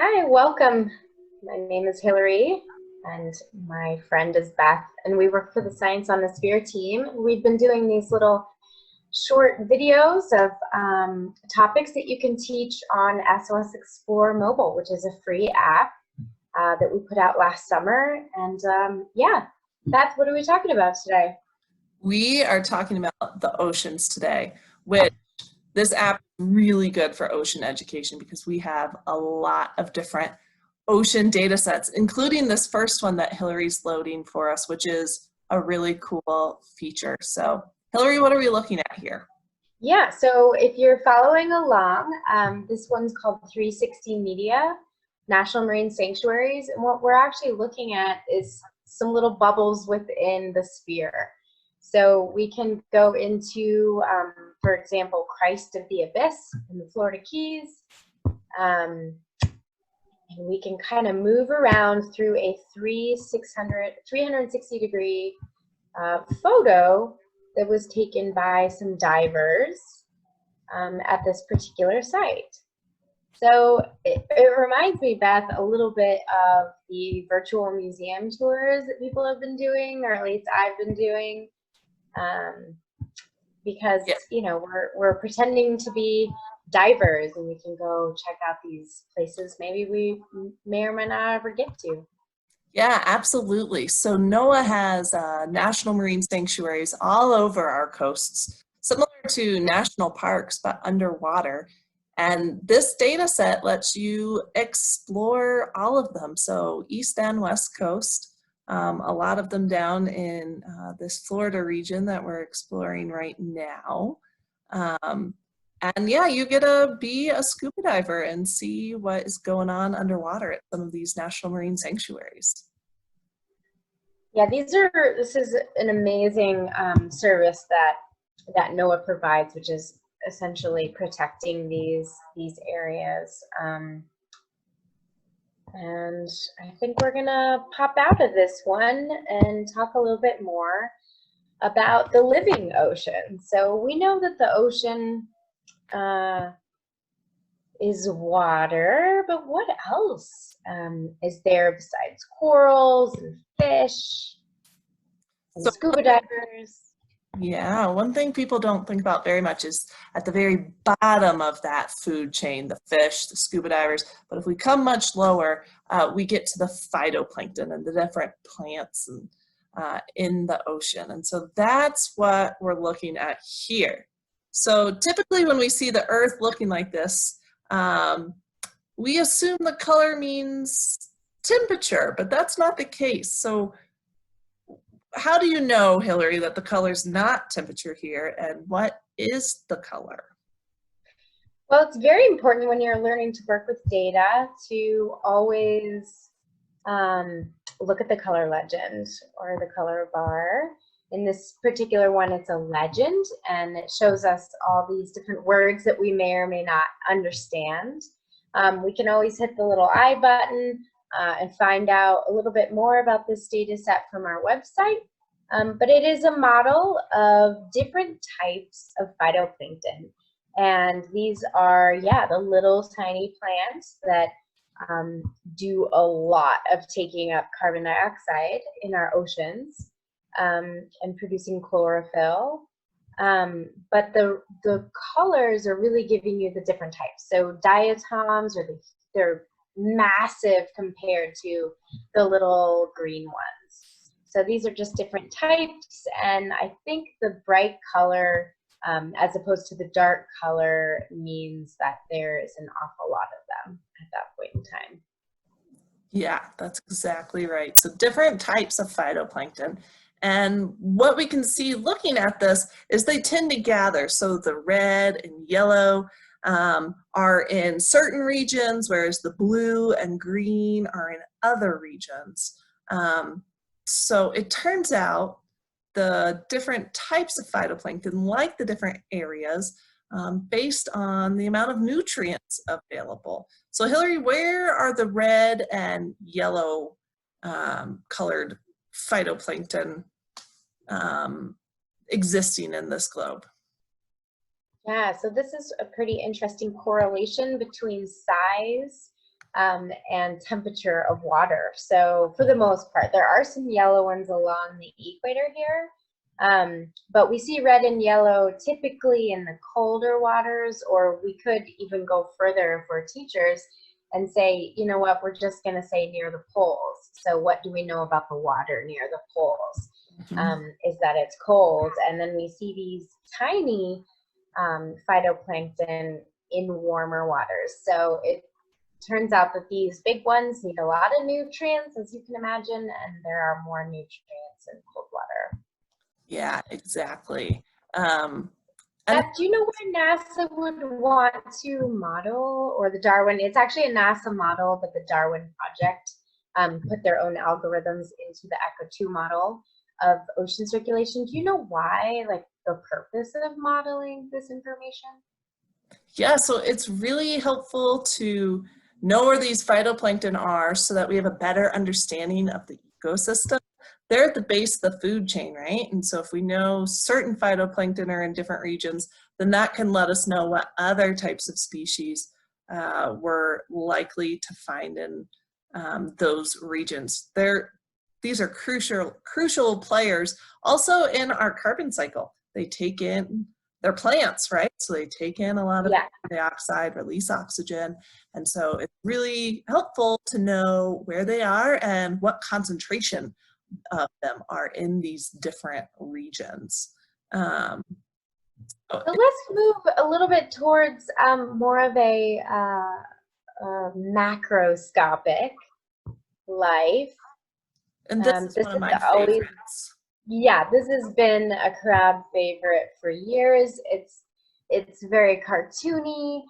Hi, welcome. My name is Hilary, and my friend is Beth, and we work for the Science on the Sphere team. We've been doing these little short videos of topics that you can teach on SOS Explore Mobile, which is a free app that we put out last summer. And yeah, Beth, what are we talking about today? We are talking about the oceans today, which this app is really good for ocean education because we have a lot of different ocean data sets, including this first one that Hilary's loading for us, which is a really cool feature. So Hilary, what are we looking at here? Yeah, so if you're following along, this one's called 360 Media, National Marine Sanctuaries. And what we're actually looking at is some little bubbles within the sphere. So we can go into, for example, Christ of the Abyss in the Florida Keys. And we can kind of move around through a 360 degree photo that was taken by some divers at this particular site. So it reminds me, Beth, a little bit of the virtual museum tours that people have been doing, or at least I've been doing, because you know we're pretending to be divers, and we can go check out these places maybe we may or may not ever get to. Yeah, absolutely. So NOAA has national marine sanctuaries all over our coasts, similar to national parks, but underwater. And this data set lets you explore all of them. So east and west coast, a lot of them down in this Florida region that we're exploring right now. And yeah, you get to be a scuba diver and see what is going on underwater at some of these national marine sanctuaries. Yeah, this is an amazing service that NOAA provides, which is essentially protecting these areas. And I think we're gonna pop out of this one and talk a little bit more about the living ocean. So we know that the ocean is water, but what else is there besides corals and fish and So scuba divers? yeah, one thing people don't think about very much is at the very bottom of that food chain, the fish, the scuba divers. But if we come much lower, we get to the phytoplankton and the different plants and, in the ocean. And so that's what we're looking at here. So typically when we see the earth looking like this, we assume the color means temperature, but that's not the case. So how do you know, Hilary, that the color's not temperature here, and what is the color? Well, it's very important when you're learning to work with data to always look at the color legend or the color bar. In this particular one, it's a legend, and it shows us all these different words that we may or may not understand. We can always hit the little I button and find out a little bit more about this data set from our website. But it is a model of different types of phytoplankton. And these are, yeah, the little tiny plants that do a lot of taking up carbon dioxide in our oceans and producing chlorophyll. But the colors are really giving you the different types. So diatoms they're massive compared to the little green ones. So these are just different types, and I think the bright color as opposed to the dark color means that there is an awful lot of them at that point in time. Yeah, that's exactly right. So different types of phytoplankton. And what we can see looking at this is they tend to gather. So the red and yellow are in certain regions, whereas the blue and green are in other regions. So it turns out the different types of phytoplankton like the different areas based on the amount of nutrients available. So Hilary, where are the red and yellow colored phytoplankton existing in this globe? Yeah, so this is a pretty interesting correlation between size and temperature of water. So for the most part, there are some yellow ones along the equator here, but we see red and yellow typically in the colder waters, or we could even go further if we're teachers and say, you know what, we're just going to say near the poles. So what do we know about the water near the poles? Is that it's cold, and then we see these tiny phytoplankton in warmer waters. So it turns out that these big ones need a lot of nutrients, as you can imagine, and there are more nutrients in cold water. Yeah, exactly. Beth, do you know where NASA would want to model, or the Darwin? It's actually a NASA model, but the Darwin Project put their own algorithms into the ECHO2 model of ocean circulation. Do you know why, like the purpose of modeling this information? Yeah, so it's really helpful to know where these phytoplankton are so that we have a better understanding of the ecosystem. They're at the base of the food chain, right? And so if we know certain phytoplankton are in different regions, then that can let us know what other types of species we're likely to find in those regions. These are crucial players also in our carbon cycle. They take in, they're plants, right? So they take in a lot of dioxide, release oxygen. And so it's really helpful to know where they are and what concentration of them are in these different regions. So let's move a little bit towards more of a macroscopic life. And this is one of my favorites. Yeah, this has been a crowd favorite for years. It's very cartoony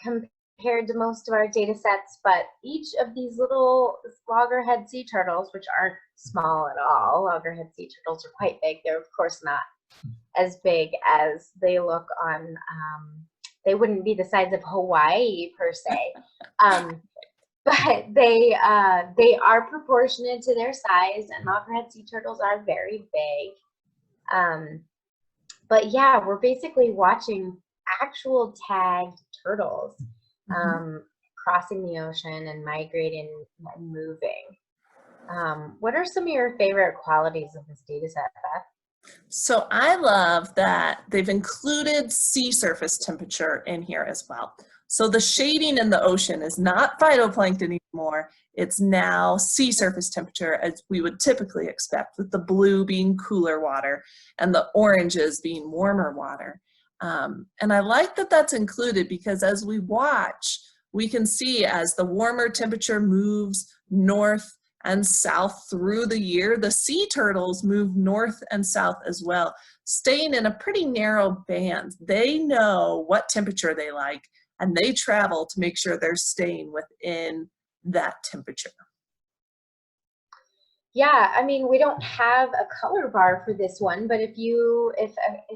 compared to most of our data sets, but each of these little loggerhead sea turtles, which aren't small at all, loggerhead sea turtles are quite big. They're of course not as big as they look on, they wouldn't be the size of Hawaii per se. But they are proportionate to their size, and loggerhead sea turtles are very big. But yeah, we're basically watching actual tagged turtles crossing the ocean and migrating and moving. What are some of your favorite qualities of this data set, Beth? So I love that they've included sea surface temperature in here as well. So the shading in the ocean is not phytoplankton anymore. It's now sea surface temperature, as we would typically expect, with the blue being cooler water and the oranges being warmer water. And I like that that's included because as we watch, we can see as the warmer temperature moves north and south through the year, the sea turtles move north and south as well, staying in a pretty narrow band. They know what temperature they like, and they travel to make sure they're staying within that temperature. Yeah, I mean, we don't have a color bar for this one, but if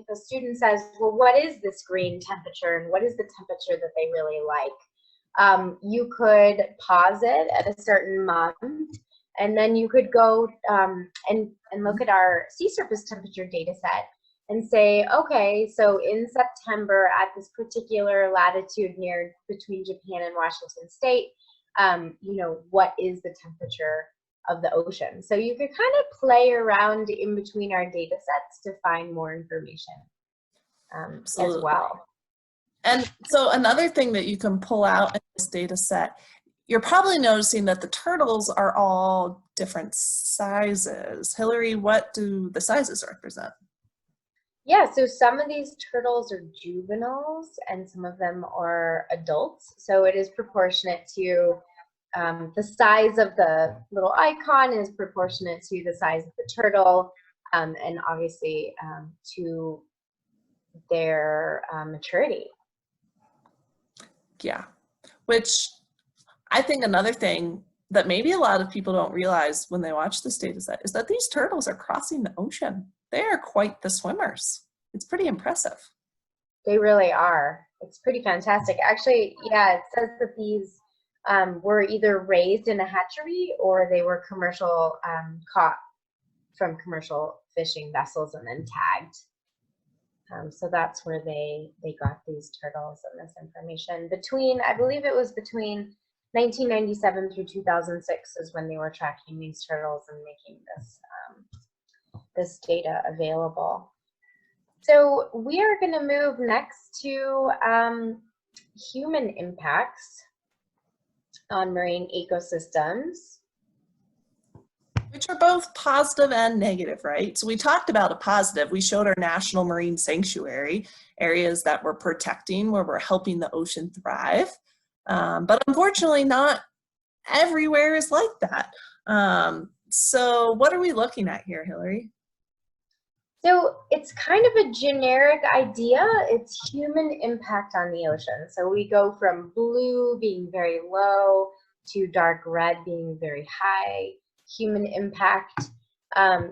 a student says, well, what is this green temperature and what is the temperature that they really like? You could pause it at a certain month, and then you could go and look at our sea surface temperature data set and say, okay, so in September at this particular latitude near between Japan and Washington State, you know, what is the temperature of the ocean? So you could kind of play around in between our data sets to find more information as well. And so another thing that you can pull out in this data set, you're probably noticing that the turtles are all different sizes. Hilary, what do the sizes represent? Yeah, so some of these turtles are juveniles and some of them are adults. So it is proportionate to the size of the little icon is proportionate to the size of the turtle, and obviously to their maturity. Yeah, which I think another thing that maybe a lot of people don't realize when they watch this data set is that these turtles are crossing the ocean. They are quite the swimmers. It's pretty impressive. They really are. It's pretty fantastic. Actually, yeah, it says that these were either raised in a hatchery or they were commercial, caught from commercial fishing vessels and then tagged. So that's where they got these turtles and this information between, I believe it was between 1997 through 2006 is when they were tracking these turtles and making this data available. So we are going to move next to human impacts on marine ecosystems. Which are both positive and negative, right? So we talked about a positive. We showed our National Marine Sanctuary, areas that we're protecting, where we're helping the ocean thrive. But unfortunately, not everywhere is like that. So what are we looking at here, Hilary? So it's kind of a generic idea. It's human impact on the ocean. So we go from blue being very low to dark red being very high. Human impact,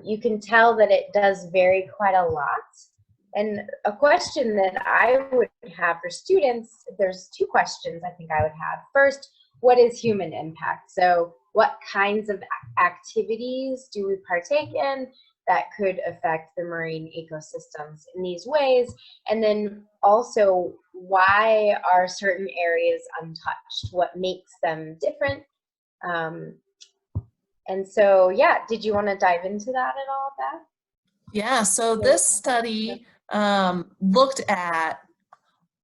you can tell that it does vary quite a lot. And a question that I would have for students, there's two questions I think I would have. First, what is human impact? So what kinds of activities do we partake in that could affect the marine ecosystems in these ways? And then also, why are certain areas untouched? What makes them different? And so, yeah, did you want to dive into that at all, Beth? Yeah, so this study looked at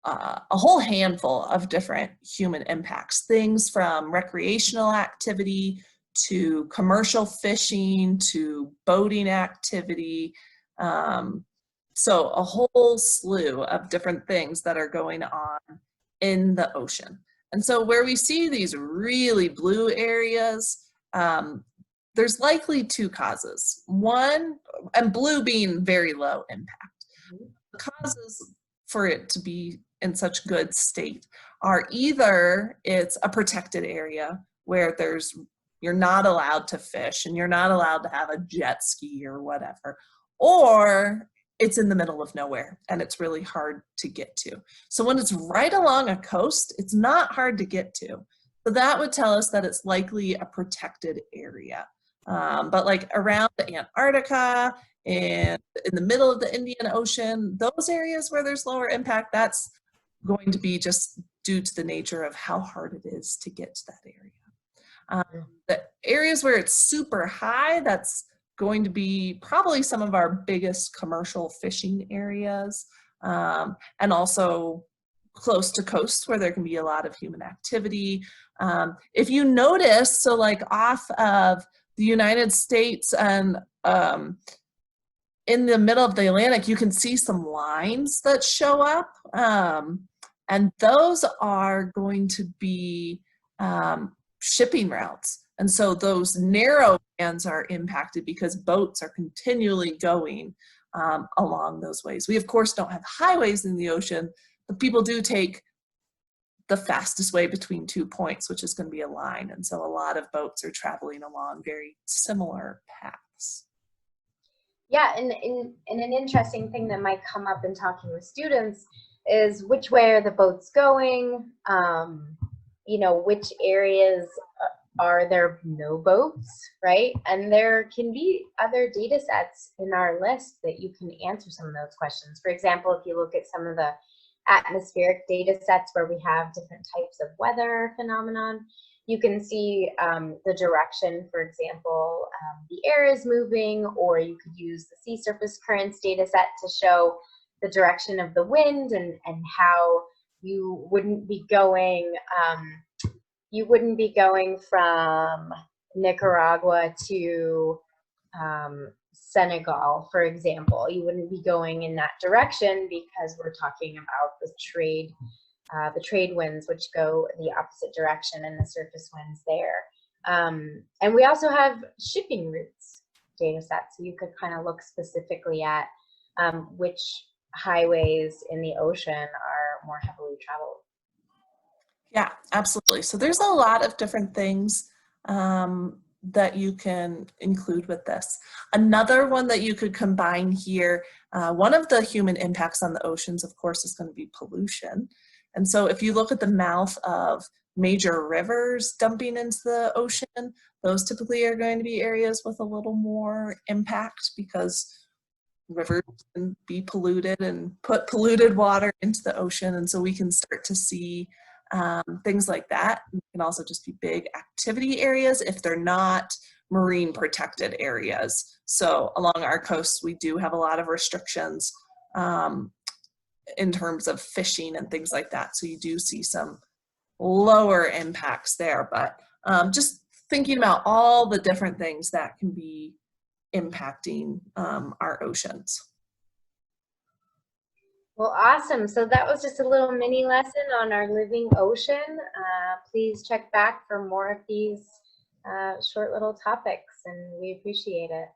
a whole handful of different human impacts, things from recreational activity to commercial fishing to boating activity. So a whole slew of different things that are going on in the ocean. And so where we see these really blue areas, there's likely two causes. One, and blue being very low impact. The causes for it to be in such good state are either it's a protected area where you're not allowed to fish and you're not allowed to have a jet ski or whatever, or it's in the middle of nowhere and it's really hard to get to. So when it's right along a coast, it's not hard to get to. So that would tell us that it's likely a protected area. But like around Antarctica and in the middle of the Indian Ocean, those areas where there's lower impact, that's going to be just due to the nature of how hard it is to get to that area. The areas where it's super high, that's going to be probably some of our biggest commercial fishing areas, and also close to coast where there can be a lot of human activity. If you notice, so like off of the United States and in the middle of the Atlantic, you can see some lines that show up, and those are going to be shipping routes. And so those narrow bands are impacted because boats are continually going along those ways. We, of course, don't have highways in the ocean, but people do take the fastest way between 2 points, which is going to be a line. And so a lot of boats are traveling along very similar paths. Yeah, and an interesting thing that might come up in talking with students is which way are the boats going? You know, which areas are there no boats, right? And there can be other data sets in our list that you can answer some of those questions. For example, if you look at some of the atmospheric data sets where we have different types of weather phenomenon, you can see the direction, for example, the air is moving, or you could use the sea surface currents data set to show the direction of the wind and how you wouldn't be going from Nicaragua to Senegal, for example. You wouldn't be going in that direction because we're talking about the trade winds, which go the opposite direction, and the surface winds there. And we also have shipping routes data sets, so you could kind of look specifically at which highways in the ocean are more heavily traveled. Yeah, absolutely. So there's a lot of different things that you can include with this. Another one that you could combine here, one of the human impacts on the oceans, of course, is going to be pollution. And so if you look at the mouth of major rivers dumping into the ocean, those typically are going to be areas with a little more impact because rivers can be polluted and put polluted water into the ocean. And so we can start to see things like that. It can also just be big activity areas if they're not marine protected areas. So along our coasts, we do have a lot of restrictions in terms of fishing and things like that. So you do see some lower impacts there, but just thinking about all the different things that can be impacting our oceans. Well, awesome. So that was just a little mini lesson on our living ocean. Please check back for more of these short little topics, and we appreciate it.